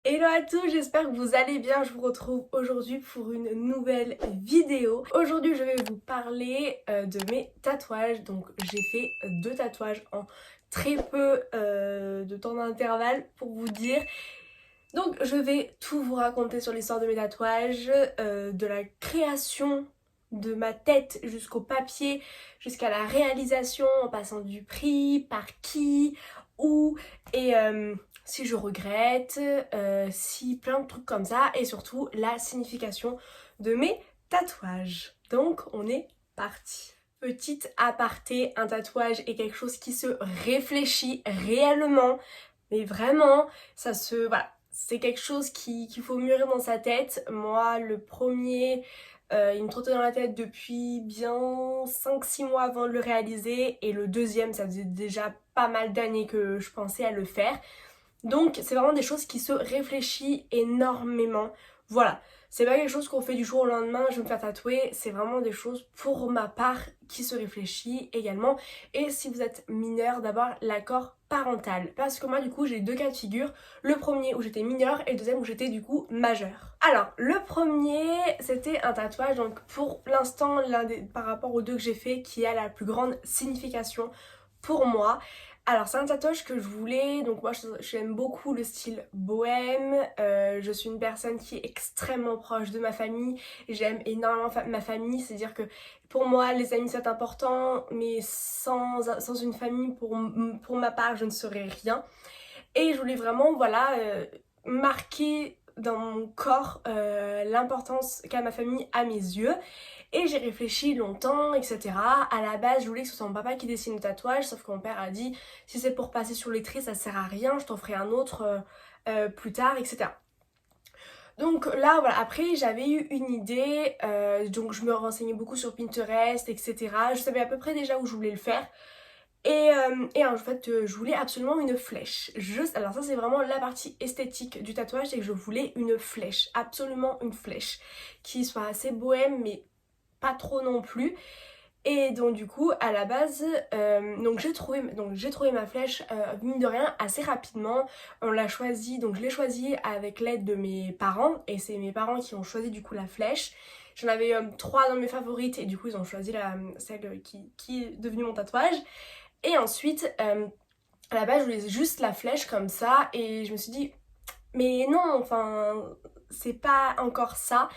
Hello à tous, j'espère que vous allez bien. Je vous retrouve aujourd'hui pour une nouvelle vidéo. Aujourd'hui, je vais vous parler de mes tatouages. Donc, j'ai fait 2 tatouages en très peu de temps d'intervalle pour vous dire. Donc, je vais tout vous raconter sur l'histoire de mes tatouages, de la création de ma tête jusqu'au papier, jusqu'à la réalisation, en passant du prix, par qui, où, et si je regrette, si plein de trucs comme ça, et surtout la signification de mes tatouages. Donc on est parti. Petite aparté, un tatouage est quelque chose qui se réfléchit réellement, mais vraiment, ça se... Voilà, c'est quelque chose qu'il faut mûrir dans sa tête. Moi, le premier, il me trottait dans la tête depuis bien 5-6 mois avant de le réaliser, et le deuxième, ça faisait déjà pas mal d'années que je pensais à le faire. Donc c'est vraiment des choses qui se réfléchissent énormément. Voilà, c'est pas quelque chose qu'on fait du jour au lendemain, je vais me faire tatouer, c'est vraiment des choses pour ma part qui se réfléchissent également. Et si vous êtes mineur, d'avoir l'accord parental. Parce que moi du coup j'ai 2 cas de figure, le premier où j'étais mineure et le deuxième où j'étais du coup majeure. Alors le premier c'était un tatouage, donc pour l'instant par rapport aux 2 que j'ai fait qui a la plus grande signification pour moi. Alors c'est un tatouage que je voulais, donc moi j'aime beaucoup le style bohème, je suis une personne qui est extrêmement proche de ma famille, j'aime énormément ma famille, c'est-à-dire que pour moi les amis c'est important, mais sans une famille pour ma part je ne serais rien. Et je voulais vraiment voilà marquer dans mon corps l'importance qu'a ma famille à mes yeux. Et j'ai réfléchi longtemps, etc. À la base, je voulais que ce soit mon papa qui dessine le tatouage, sauf que mon père a dit si c'est pour passer sur les traits, ça sert à rien, je t'en ferai un autre plus tard, etc. Donc là, voilà, après j'avais eu une idée, donc je me renseignais beaucoup sur Pinterest, etc. Je savais à peu près déjà où je voulais le faire. Et en fait, je voulais absolument une flèche. Juste, alors ça c'est vraiment la partie esthétique du tatouage, c'est que je voulais une flèche, absolument une flèche, qui soit assez bohème, mais pas trop non plus. Et donc du coup à la base j'ai trouvé ma flèche mine de rien assez rapidement. On l'a choisie, donc je l'ai choisie avec l'aide de mes parents, et c'est mes parents qui ont choisi du coup la flèche. J'en avais 3 dans mes favorites et du coup ils ont choisi celle qui est devenue mon tatouage. Et ensuite à la base je voulais juste la flèche comme ça, et je me suis dit mais non, enfin c'est pas encore ça.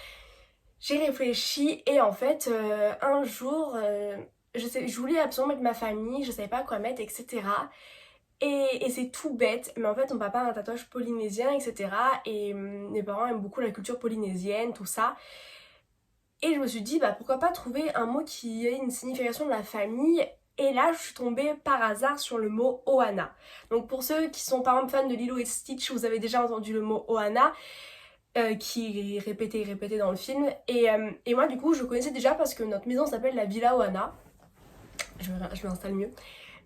J'ai réfléchi et en fait, un jour, je voulais absolument mettre ma famille, je savais pas quoi mettre, etc. Et c'est tout bête, mais en fait, mon papa a un tatouage polynésien, etc. Et mes parents aiment beaucoup la culture polynésienne, tout ça. Et je me suis dit, bah pourquoi pas trouver un mot qui ait une signification de la famille. Et là, je suis tombée par hasard sur le mot Ohana. Donc pour ceux qui sont par exemple fans de Lilo et Stitch, vous avez déjà entendu le mot Ohana. Qui est répété dans le film. Et moi, du coup, je connaissais déjà parce que notre maison s'appelle la Villa Ohana. Je m'installe mieux.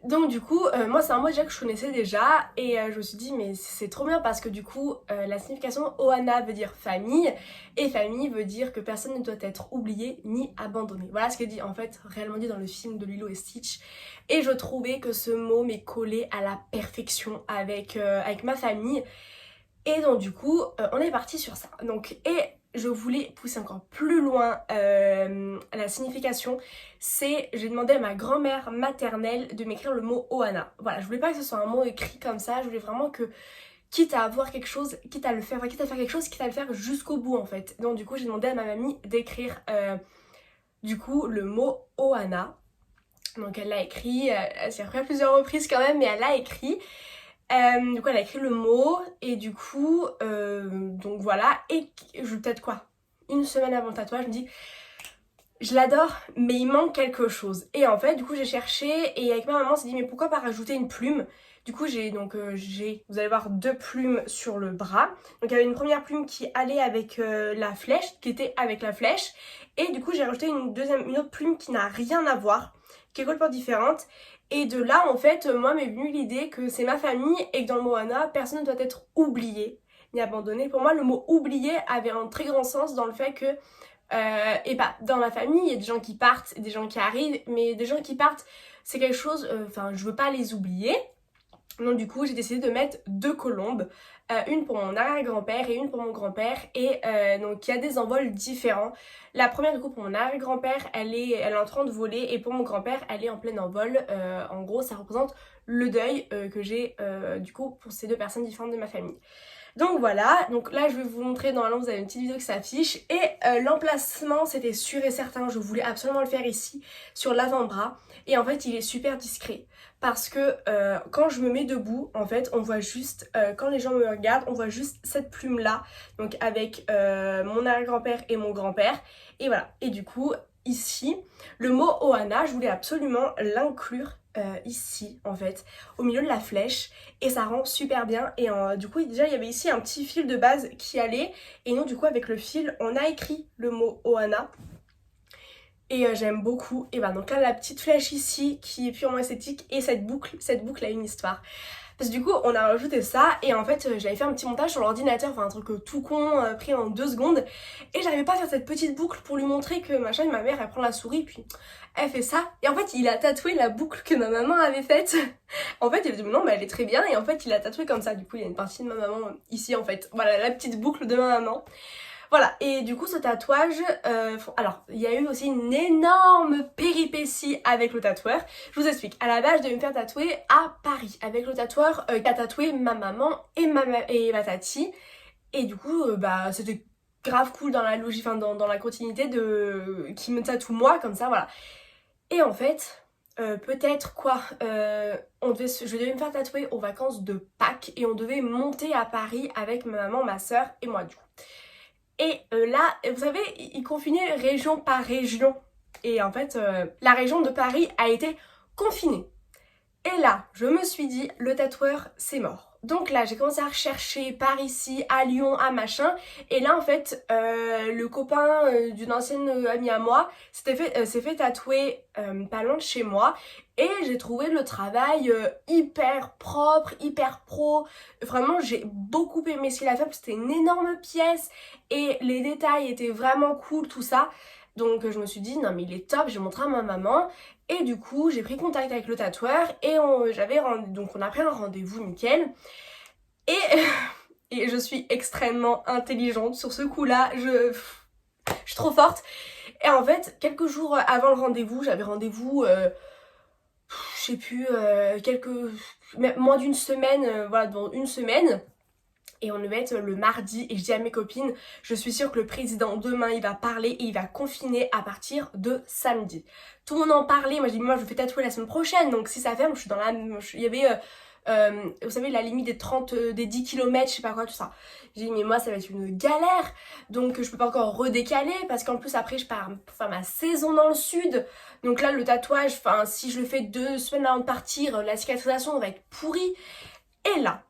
Donc, du coup, moi, c'est un mot déjà que je connaissais déjà. Et je me suis dit, mais c'est trop bien parce que du coup, la signification Ohana veut dire famille. Et famille veut dire que personne ne doit être oublié ni abandonné. Voilà ce qu'elle dit, en fait, réellement dit dans le film de Lilo et Stitch. Et je trouvais que ce mot m'est collé à la perfection avec ma famille. Et donc du coup, on est parti sur ça. Donc, et je voulais pousser encore plus loin la signification. J'ai demandé à ma grand-mère maternelle de m'écrire le mot Ohana. Voilà, je voulais pas que ce soit un mot écrit comme ça. Je voulais vraiment que, quitte à avoir quelque chose, quitte à le faire, enfin, quitte à faire quelque chose, quitte à le faire jusqu'au bout en fait. Donc du coup, j'ai demandé à ma mamie d'écrire du coup le mot Ohana. Donc elle l'a écrit, elle s'est repris à plusieurs reprises quand même, mais elle l'a écrit. Du coup elle a écrit le mot et du coup donc voilà, et peut-être quoi, une semaine avant le tatouage je me dis je l'adore mais il manque quelque chose. Et en fait du coup j'ai cherché et avec ma maman on s'est dit mais pourquoi pas rajouter une plume. Du coup vous allez voir 2 plumes sur le bras. Donc il y avait une première plume qui allait avec la flèche, qui était avec la flèche, et du coup j'ai rajouté une autre plume qui n'a rien à voir, qui est complètement différente. Et de là, en fait, moi m'est venue l'idée que c'est ma famille et que dans le mot Anna, personne ne doit être oublié ni abandonné. Pour moi, le mot oublié avait un très grand sens dans le fait que, et bah, dans ma famille, il y a des gens qui partent et des gens qui arrivent, mais des gens qui partent, c'est quelque chose, enfin, je veux pas les oublier. Donc du coup j'ai décidé de mettre 2 colombes, une pour mon arrière-grand-père et une pour mon grand-père, et donc il y a des envols différents. La première du coup pour mon arrière-grand-père elle est en train de voler, et pour mon grand-père elle est en plein envol. En gros ça représente le deuil que j'ai du coup pour ces 2 personnes différentes de ma famille. Donc voilà, donc là je vais vous montrer, normalement vous avez une petite vidéo qui s'affiche, et l'emplacement c'était sûr et certain, je voulais absolument le faire ici, sur l'avant-bras, et en fait il est super discret, parce que quand je me mets debout, en fait on voit juste, quand les gens me regardent, on voit juste cette plume là, donc avec mon arrière-grand-père et mon grand-père, et voilà, et du coup ici, le mot Ohana, je voulais absolument l'inclure ici en fait, au milieu de la flèche, et ça rend super bien. Et du coup déjà il y avait ici un petit fil de base qui allait, et nous du coup avec le fil on a écrit le mot Ohana, et j'aime beaucoup. Et ben donc là la petite flèche ici qui est purement esthétique, et cette boucle a une histoire. Parce que du coup on a rajouté ça, et en fait j'avais fait un petit montage sur l'ordinateur, enfin un truc tout con, pris en 2 secondes, et j'arrivais pas à faire cette petite boucle pour lui montrer que machin, et ma mère elle prend la souris puis elle fait ça, et en fait il a tatoué la boucle que ma maman avait faite. En fait il a dit non mais elle est très bien, et en fait il a tatoué comme ça, du coup il y a une partie de ma maman ici en fait, voilà la petite boucle de ma maman. Voilà, et du coup ce tatouage, alors il y a eu aussi une énorme péripétie avec le tatoueur. Je vous explique, à la base je devais me faire tatouer à Paris avec le tatoueur qui a tatoué ma maman et ma tati. Et du coup bah c'était grave cool dans la logique, enfin dans la continuité de qui me tatoue moi comme ça, voilà. Et en fait, peut-être quoi, je devais me faire tatouer aux vacances de Pâques, et on devait monter à Paris avec ma maman, ma soeur et moi du coup. Et là, vous savez, ils confinaient région par région. Et en fait, la région de Paris a été confinée. Et là, je me suis dit, le tatoueur, c'est mort. Donc là, j'ai commencé à rechercher par ici, à Lyon, à machin. Et là, en fait, le copain d'une ancienne amie à moi s'est fait tatouer pas loin de chez moi. Et j'ai trouvé le travail hyper propre, hyper pro. Vraiment, j'ai beaucoup aimé ce qu'il a fait, parce que c'était une énorme pièce. Et les détails étaient vraiment cool, tout ça. Donc je me suis dit, non mais il est top, j'ai montré à ma maman. Et du coup, j'ai pris contact avec le tatoueur, et donc on a pris un rendez-vous nickel. Et, et je suis extrêmement intelligente sur ce coup-là, je suis trop forte. Et en fait, quelques jours avant le rendez-vous, j'avais rendez-vous, je sais plus, moins d'une semaine, voilà, dans une semaine. Et on devait être le mardi, et je dis à mes copines, je suis sûre que le président demain il va parler, et il va confiner à partir de samedi. Tout le monde en parlait, moi je dis moi je fais tatouer la semaine prochaine, donc si ça ferme je suis dans la... Il y avait, vous savez la limite des 10 km, je sais pas quoi, tout ça. J'ai dit mais moi ça va être une galère, donc je peux pas encore redécaler, parce qu'en plus après je pars pour faire ma saison dans le sud. Donc là le tatouage, enfin si je le fais 2 semaines avant de partir, la cicatrisation va être pourrie. Et là,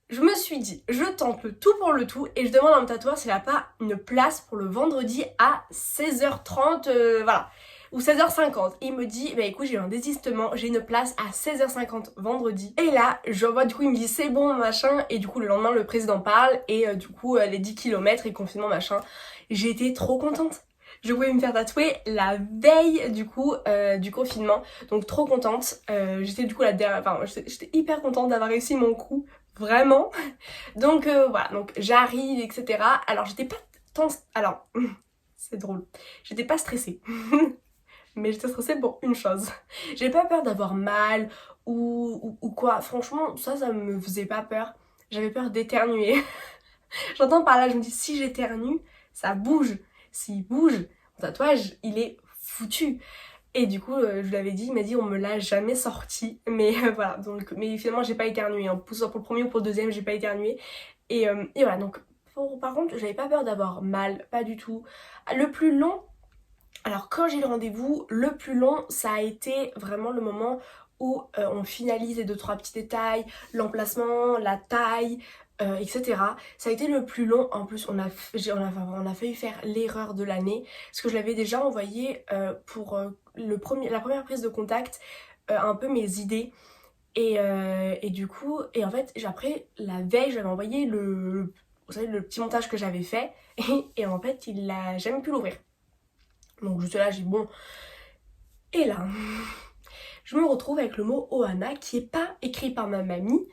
je me suis dit, je tente le tout pour le tout, et je demande à mon tatoueur s'il n'a pas une place pour le vendredi à 16h30, voilà, ou 16h50. Et il me dit, bah écoute, j'ai eu un désistement, j'ai une place à 16h50 vendredi. Et là, je vois, du coup, il me dit c'est bon, machin, et du coup, le lendemain, le président parle, et du coup, les 10 km et confinement, machin. J'étais trop contente. Je pouvais me faire tatouer la veille du coup du confinement, donc trop contente. J'étais du coup j'étais hyper contente d'avoir réussi mon coup, vraiment. Donc voilà, donc j'arrive, etc. Alors j'étais pas tant... Alors, c'est drôle, j'étais pas stressée. Mais j'étais stressée pour une chose. J'ai pas peur d'avoir mal ou quoi. Franchement, ça me faisait pas peur. J'avais peur d'éternuer. J'entends par là, je me dis si j'éternue, ça bouge. S'il bouge, mon tatouage, il est foutu. Et du coup, je lui avais dit, il m'a dit on me l'a jamais sorti. Mais voilà, donc, mais finalement j'ai pas éternué. Hein. Soit pour le premier ou pour le deuxième, j'ai pas éternué. Et voilà, donc par contre, j'avais pas peur d'avoir mal, pas du tout. Le plus long, alors quand j'ai le rendez-vous, le plus long, ça a été vraiment le moment où on finalise les 2-3 petits détails, l'emplacement, la taille, etc. Ça a été le plus long. En plus, on a failli faire l'erreur de l'année, parce que je l'avais déjà envoyé pour la première prise de contact, un peu mes idées. Et du coup, et en fait, après, la veille, j'avais envoyé vous savez, le petit montage que j'avais fait, et en fait, il a jamais pu l'ouvrir. Donc juste là, j'ai dit bon. Et là, je me retrouve avec le mot Ohana qui est pas écrit par ma mamie.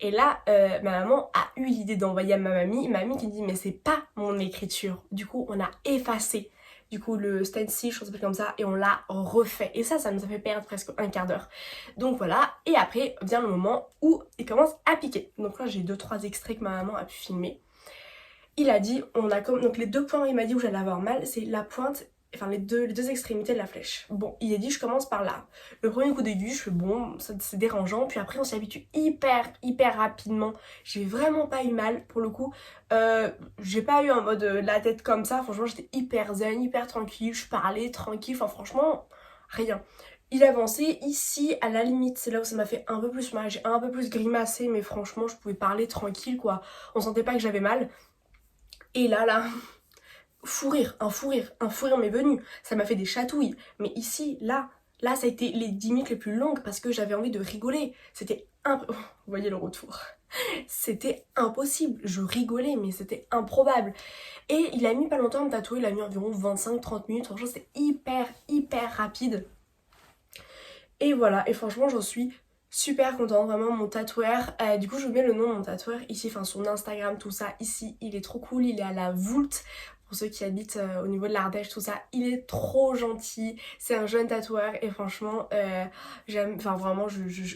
Et là, ma maman a eu l'idée d'envoyer à ma mamie qui dit mais c'est pas mon écriture. Du coup, on a effacé du coup le stencil, je pense comme ça, et on l'a refait. Et ça nous a fait perdre presque un quart d'heure. Donc voilà, et après vient le moment où il commence à piquer. Donc là, j'ai 2-3 extraits que ma maman a pu filmer. Il a dit, on a comme donc les 2 points où il m'a dit où j'allais avoir mal, c'est la pointe, enfin les deux extrémités de la flèche. Bon, il a dit je commence par là. Le premier coup d'aiguille, je fais bon, c'est dérangeant, puis après on s'habitue hyper rapidement. J'ai vraiment pas eu mal pour le coup. J'ai pas eu en mode la tête comme ça, franchement j'étais hyper zen, hyper tranquille, je parlais tranquille, enfin franchement rien. Il avançait ici à la limite, c'est là où ça m'a fait un peu plus mal, j'ai un peu plus grimacé, mais franchement je pouvais parler tranquille quoi. On sentait pas que j'avais mal. Et là, fou rire m'est venu. Ça m'a fait des chatouilles. Mais ici, là, ça a été les 10 minutes les plus longues parce que j'avais envie de rigoler. C'était vous voyez le retour. C'était impossible. Je rigolais, mais c'était improbable. Et il a mis pas longtemps à me tatouer. Il a mis environ 25-30 minutes. Franchement, c'était hyper rapide. Et voilà. Et franchement, j'en suis super contente, vraiment mon tatoueur. Du coup, je vous mets le nom de mon tatoueur ici, enfin son Instagram, tout ça. Ici, il est trop cool, il est à la Voulte. Pour ceux qui habitent au niveau de l'Ardèche, tout ça, il est trop gentil. C'est un jeune tatoueur et franchement, j'aime, enfin vraiment,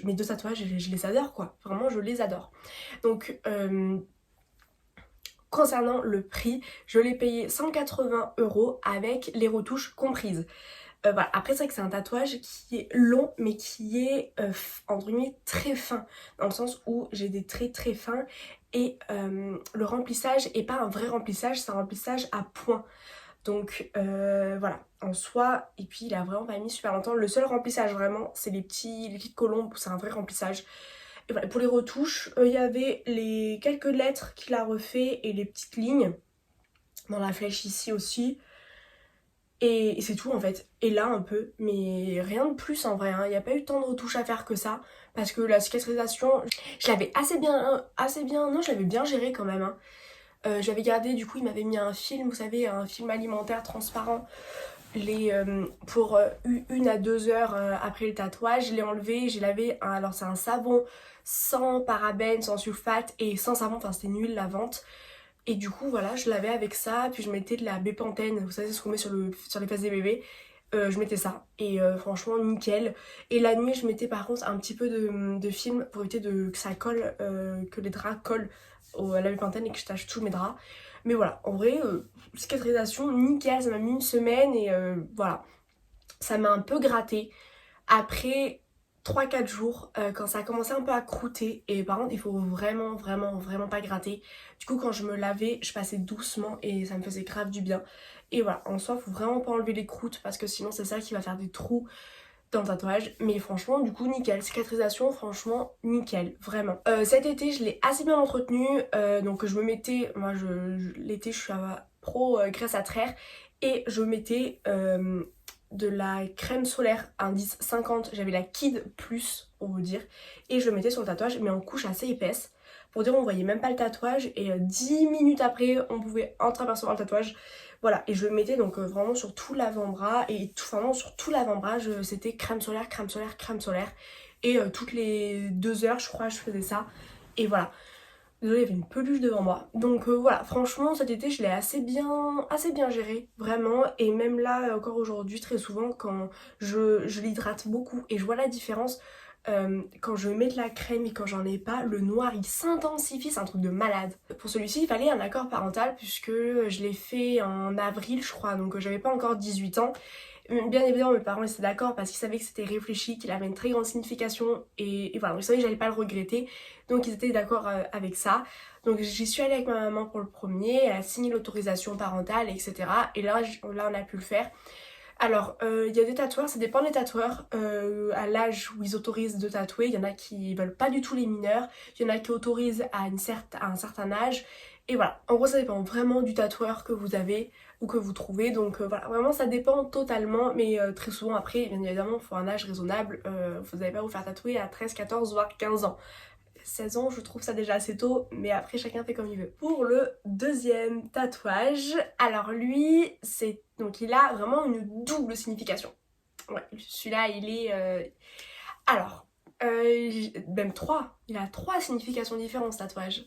mes 2 tatouages, je les adore quoi. Vraiment, je les adore. Donc, concernant le prix, je l'ai payé 180 € avec les retouches comprises. Voilà. Après c'est vrai que c'est un tatouage qui est long mais qui est entre guillemets très fin, dans le sens où j'ai des traits très fins et le remplissage est pas un vrai remplissage, c'est un remplissage à point. Donc voilà, en soi, et puis il a vraiment pas mis super longtemps. Le seul remplissage vraiment c'est les petites colombes, c'est un vrai remplissage. Et voilà, pour les retouches, il y avait les quelques lettres qu'il a refait et les petites lignes dans la flèche ici aussi. Et c'est tout en fait. Et là un peu, mais rien de plus en vrai. Il n'y a pas eu tant de retouches à faire que ça. Parce que la cicatrisation, je l'avais assez bien, non, je l'avais bien géré quand même. J'avais gardé, du coup il m'avait mis un film, vous savez, un film alimentaire transparent. Pour 1 à 2 heures après le tatouage, je l'ai enlevé, j'ai lavé, alors c'est un savon sans parabènes, sans sulfate et sans savon, enfin c'était une huile lavante. Et du coup voilà, je lavais avec ça, puis je mettais de la bépantène, vous savez ce qu'on met sur les fesses des bébés. Je mettais ça et franchement nickel. Et la nuit je mettais par contre un petit peu de film pour éviter que ça colle, que les draps collent à la bépantène et que je tâche tous mes draps. Mais voilà, en vrai, cicatrisation nickel, ça m'a mis 1 semaine et voilà. Ça m'a un peu gratté. Après 3-4 jours, quand ça a commencé un peu à croûter, et par contre il faut vraiment pas gratter. Du coup quand je me lavais, je passais doucement et ça me faisait grave du bien. Et voilà, en soi faut vraiment pas enlever les croûtes parce que sinon c'est ça qui va faire des trous dans le tatouage. Mais franchement du coup nickel, cicatrisation franchement nickel, vraiment. Cet été je l'ai assez bien entretenu, donc je me mettais, moi l'été je suis à pro graisse à traire et je mettais de la crème solaire indice 50, j'avais la Kid Plus on va dire, et je le mettais sur le tatouage mais en couche assez épaisse pour dire on voyait même pas le tatouage et 10 minutes après on pouvait entreapercevoir le tatouage. Voilà, et je le mettais donc vraiment sur tout l'avant-bras et vraiment sur tout l'avant-bras c'était crème solaire et toutes les 2 heures je crois je faisais ça et voilà. Désolée, il y avait une peluche devant moi. Donc voilà, franchement cet été je l'ai assez bien géré, vraiment. Et même là, encore aujourd'hui, très souvent, quand je l'hydrate beaucoup et je vois la différence, quand je mets de la crème et quand j'en ai pas, le noir il s'intensifie, c'est un truc de malade. Pour celui-ci, il fallait un accord parental puisque je l'ai fait en avril, je crois, donc j'avais pas encore 18 ans. Bien évidemment, mes parents étaient d'accord parce qu'ils savaient que c'était réfléchi, qu'il avait une très grande signification et voilà, donc ils savaient que j'allais pas le regretter, donc ils étaient d'accord avec ça. Donc j'y suis allée avec ma maman pour le premier, elle a signé l'autorisation parentale, etc. Et là on a pu le faire. Alors, il y a des tatoueurs, ça dépend des tatoueurs, à l'âge où ils autorisent de tatouer, il y en a qui veulent pas du tout les mineurs, il y en a qui autorisent à un certain âge, et voilà. En gros, ça dépend vraiment du tatoueur que vous avez ou que vous trouvez, donc voilà, vraiment ça dépend totalement, mais très souvent après, bien évidemment, il faut un âge raisonnable, vous n'allez pas vous faire tatouer à 13, 14, voire 15 ans. 16 ans, je trouve ça déjà assez tôt, mais après chacun fait comme il veut. Pour le deuxième tatouage, alors lui, donc il a vraiment une double signification. Ouais, celui-là, il est... Alors, même 3, il a 3 significations différentes ce tatouage.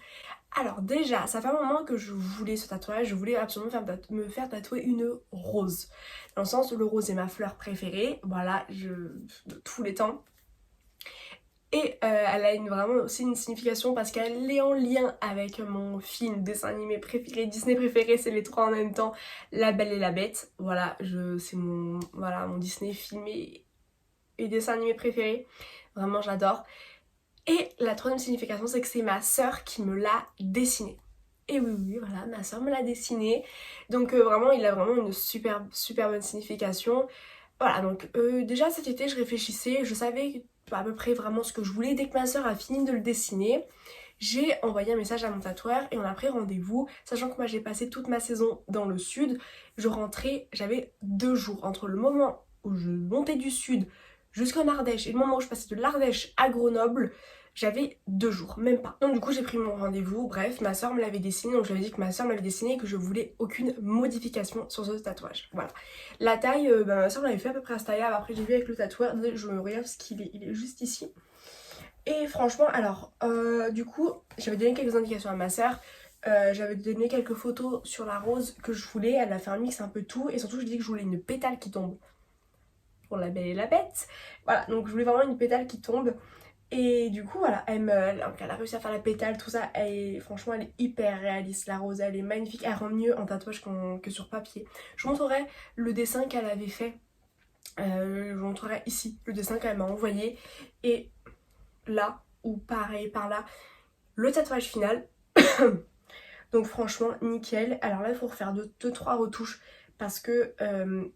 Alors déjà, ça fait un moment que je voulais ce tatouage, je voulais absolument me faire tatouer une rose. Dans le sens où le rose est ma fleur préférée, voilà, de tous les temps. Et elle a vraiment aussi une signification parce qu'elle est en lien avec mon film, dessin animé préféré, Disney préféré, c'est les 3 en même temps, La Belle et la Bête. Voilà, c'est mon Disney film et dessin animé préféré. Vraiment, j'adore. Et la troisième signification, c'est que c'est ma sœur qui me l'a dessiné. Et oui, voilà, ma sœur me l'a dessiné. Donc vraiment, il a vraiment une super bonne signification. Voilà, donc déjà cet été, je réfléchissais, je savais à peu près vraiment ce que je voulais. Dès que ma sœur a fini de le dessiner, j'ai envoyé un message à mon tatoueur et on a pris rendez-vous. Sachant que moi, j'ai passé toute ma saison dans le sud. Je rentrais, j'avais 2 jours entre le moment où je montais du sud jusqu'en Ardèche et le moment où je passais de l'Ardèche à Grenoble. J'avais 2 jours, même pas. Donc du coup j'ai pris mon rendez-vous, bref, ma soeur me l'avait dessiné, donc j'avais dit que ma soeur m'avait dessiné et que je voulais aucune modification sur ce tatouage. Voilà. La taille, ma soeur m'avait fait à peu près à ce taille-là, après j'ai vu avec le tatoueur, je me regarde parce qu'il est juste ici. Et franchement, alors, du coup, j'avais donné quelques indications à ma soeur, j'avais donné quelques photos sur la rose que je voulais, elle a fait un mix un peu tout, et surtout je dis que je voulais une pétale qui tombe. Pour la Belle et la Bête. Voilà, donc je voulais vraiment une pétale qui tombe. Et du coup, voilà, elle a réussi à faire la pétale, tout ça. Franchement, elle est hyper réaliste, la rose. Elle est magnifique. Elle rend mieux en tatouage que sur papier. Je vous montrerai le dessin qu'elle avait fait. Je vous montrerai ici le dessin qu'elle m'a envoyé. Et là, ou pareil, par là, le tatouage final. Donc franchement, nickel. Alors là, il faut refaire 2-3 retouches parce que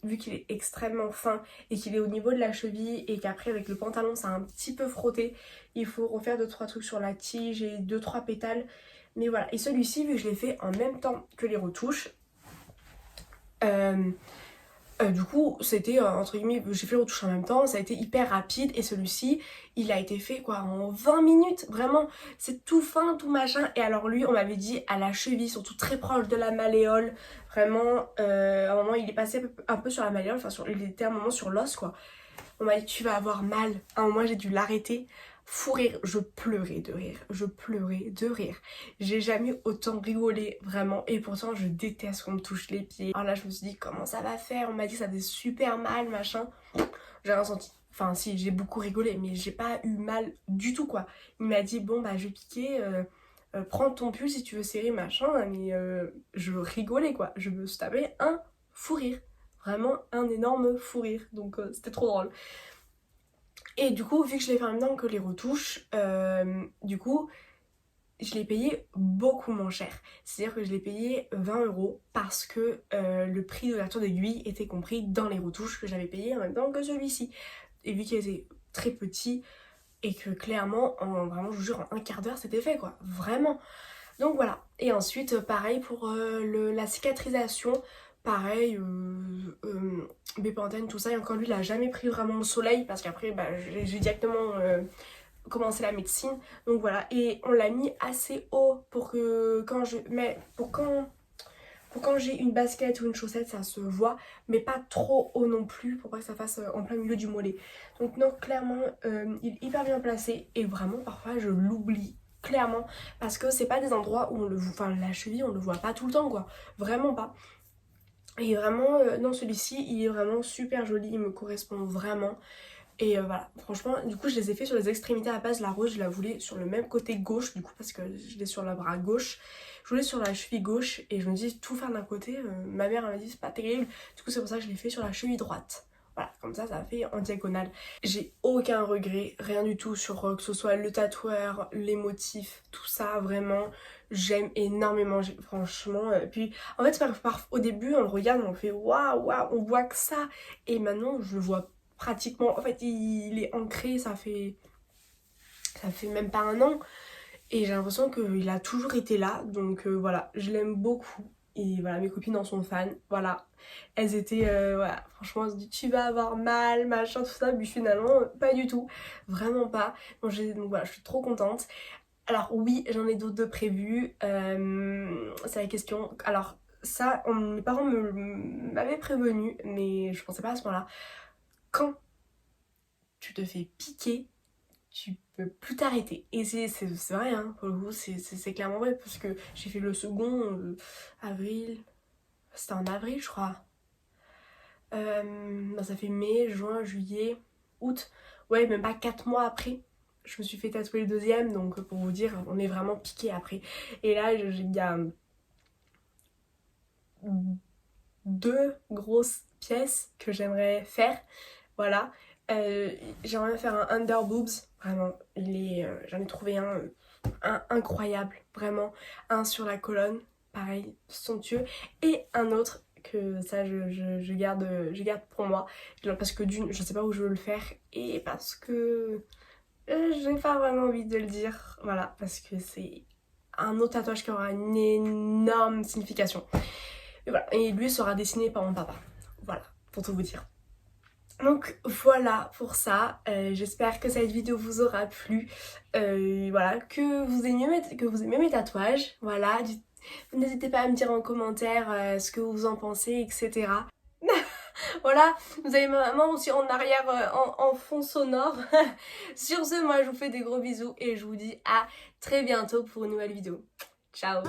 vu qu'il est extrêmement fin et qu'il est au niveau de la cheville et qu'après avec le pantalon ça a un petit peu frotté, il faut refaire 2-3 trucs sur la tige et 2-3 pétales. Mais voilà, et celui-ci, vu que je l'ai fait en même temps que les retouches, du coup, c'était entre guillemets, j'ai fait le retouche en même temps, ça a été hyper rapide et celui-ci, il a été fait quoi en 20 minutes, vraiment, c'est tout fin, tout machin. Et alors lui, on m'avait dit à la cheville, surtout très proche de la malléole, vraiment, à un moment il est passé un peu sur la malléole, enfin il était à un moment sur l'os quoi. On m'a dit tu vas avoir mal, à un moment j'ai dû l'arrêter. Fou rire, je pleurais de rire, je pleurais de rire. J'ai jamais autant rigolé, vraiment, et pourtant je déteste qu'on me touche les pieds. Alors là je me suis dit comment ça va faire, on m'a dit que ça faisait super mal, machin. J'ai rien senti. Enfin si, j'ai beaucoup rigolé, mais j'ai pas eu mal du tout quoi. Il m'a dit bon bah je vais piquer, prends ton pull si tu veux serrer machin, mais je rigolais quoi. Je me suis tapé un fou rire. Vraiment un énorme fou rire, donc c'était trop drôle. Et du coup, vu que je l'ai fait en même temps que les retouches, du coup, je l'ai payé beaucoup moins cher. C'est-à-dire que je l'ai payé 20 € parce que le prix d'ouverture d'aiguille était compris dans les retouches que j'avais payé en même temps que celui-ci. Et vu qu'il était très petit et que clairement, vraiment, je vous jure, en un quart d'heure, c'était fait quoi. Vraiment. Donc voilà. Et ensuite, pareil pour la cicatrisation. Pareil, Bépantène, tout ça. Et encore lui, il a jamais pris vraiment le soleil parce qu'après, bah, j'ai directement commencé la médecine. Donc voilà. Et on l'a mis assez haut pour que pour quand j'ai une basket ou une chaussette, ça se voit, mais pas trop haut non plus pour pas que ça fasse en plein milieu du mollet. Donc non, clairement, il est hyper bien placé et vraiment parfois je l'oublie. Clairement, parce que c'est pas des endroits où on le voit, enfin la cheville on le voit pas tout le temps quoi, vraiment pas. Et vraiment, non celui-ci il est vraiment super joli, il me correspond vraiment. Et voilà, franchement, du coup je les ai fait sur les extrémités à la base, la rose je la voulais sur le même côté gauche du coup parce que je l'ai sur le bras gauche. Je voulais sur la cheville gauche et je me dis tout faire d'un côté, ma mère elle m'a dit c'est pas terrible, du coup c'est pour ça que je l'ai fait sur la cheville droite. Voilà, comme ça fait en diagonale. J'ai aucun regret, rien du tout sur que ce soit le tatoueur, les motifs, tout ça vraiment. J'aime énormément, franchement. Puis en fait, au début, on le regarde, on fait waouh, waouh, on voit que ça. Et maintenant, je le vois pratiquement. En fait, il est ancré, ça fait même pas un an. Et j'ai l'impression qu'il a toujours été là. Donc voilà, je l'aime beaucoup. Et voilà, mes copines en sont fans. Voilà, elles étaient, voilà, franchement, elles se disent tu vas avoir mal, machin, tout ça. Mais finalement, pas du tout. Vraiment pas. Donc voilà, je suis trop contente. Alors oui, j'en ai d'autres de prévus. C'est la question. Alors ça, mes parents m'avaient prévenu, mais je pensais pas à ce moment-là. Quand tu te fais piquer, tu peux plus t'arrêter. Et c'est vrai, hein, pour le coup, c'est clairement vrai, parce que j'ai fait le second avril, c'était en avril je crois. Ça fait mai, juin, juillet, août, ouais, même pas 4 mois après, je me suis fait tatouer le deuxième, donc pour vous dire, on est vraiment piqué après. Et là, il y a 2 grosses pièces que j'aimerais faire, voilà. J'aimerais faire un under boobs, vraiment, j'en ai trouvé un incroyable, vraiment, un sur la colonne, pareil, somptueux, et un autre que ça je garde pour moi, parce que d'une, je sais pas où je veux le faire, et parce que j'ai pas vraiment envie de le dire, voilà, parce que c'est un autre tatouage qui aura une énorme signification. Et voilà, et lui sera dessiné par mon papa, voilà, pour tout vous dire. Donc voilà pour ça, j'espère que cette vidéo vous aura plu, voilà, que vous aimez mes tatouages, voilà, n'hésitez pas à me dire en commentaire ce que vous en pensez, etc. Voilà, vous avez ma maman aussi en arrière, en fond sonore. Sur ce, moi je vous fais des gros bisous et je vous dis à très bientôt pour une nouvelle vidéo. Ciao!